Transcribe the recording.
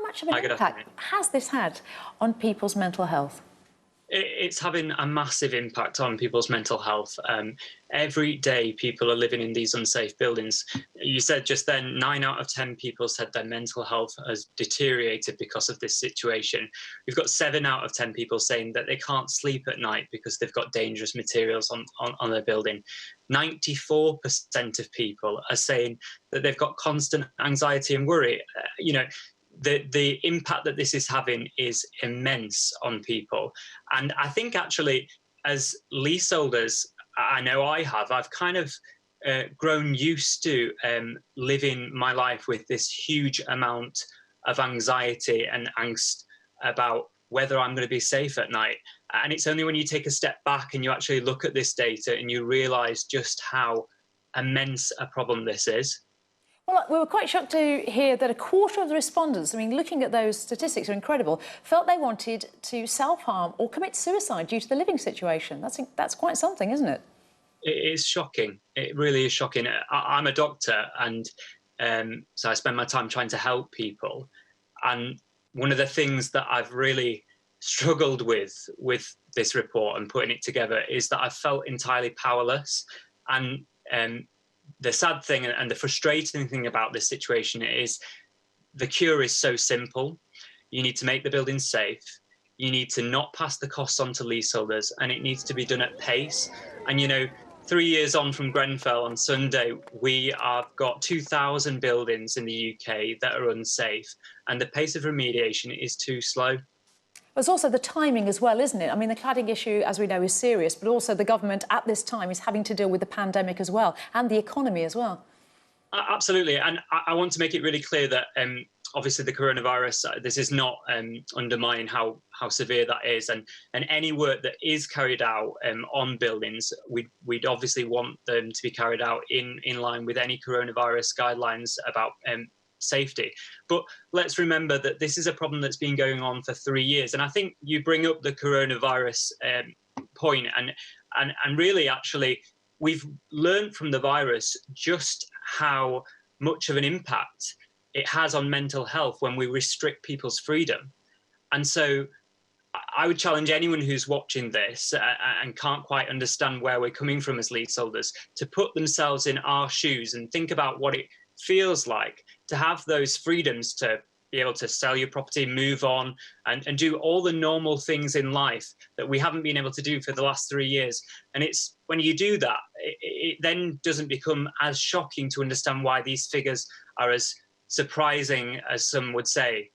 much of an Hi, good impact afternoon. has this had on people's mental health? It's having a massive impact on people's mental health. Every day, people are living in these unsafe buildings. You said just then, 9 out of 10 people said their mental health has deteriorated because of this situation. We've got 7 out of 10 people saying that they can't sleep at night because they've got dangerous materials on their building. 94% of people are saying that they've got constant anxiety and worry. The impact that this is having is immense on people. And I think actually, as leaseholders, I know I've kind of grown used to living my life with this huge amount of anxiety and angst about whether I'm going to be safe at night. And it's only when you take a step back and you actually look at this data and you realize just how immense a problem this is. Well, we were quite shocked to hear that a quarter of the respondents, I mean, looking at those statistics are incredible, felt they wanted to self-harm or commit suicide due to the living situation. That's quite something, isn't it? It is shocking. It really is shocking. I'm a doctor, and so I spend my time trying to help people. And one of the things that I've really struggled with this report and putting it together is that I felt entirely powerless. And the sad thing and the frustrating thing about this situation is the cure is so simple. You need to make the building safe. You need to not pass the costs on to leaseholders, and it needs to be done at pace. And 3 years on from Grenfell on Sunday, we have got 2,000 buildings in the UK that are unsafe, and the pace of remediation is too slow. There's also the timing as well, isn't it? I mean, the cladding issue, as we know, is serious, but also the government at this time is having to deal with the pandemic as well, and the economy as well. Absolutely. And I want to make it really clear that obviously the coronavirus, this is not undermining how severe that is. And any work that is carried out on buildings, we'd obviously want them to be carried out in line with any coronavirus guidelines about safety. But let's remember that this is a problem that's been going on for 3 years. And I think you bring up the coronavirus point, and really, actually, we've learned from the virus just how much of an impact it has on mental health when we restrict people's freedom. And so I would challenge anyone who's watching this and can't quite understand where we're coming from as leaseholders to put themselves in our shoes and think about what it feels like to have those freedoms to be able to sell your property, move on, and do all the normal things in life that we haven't been able to do for the last 3 years. And it's when you do that, it then doesn't become as shocking to understand why these figures are as surprising as some would say.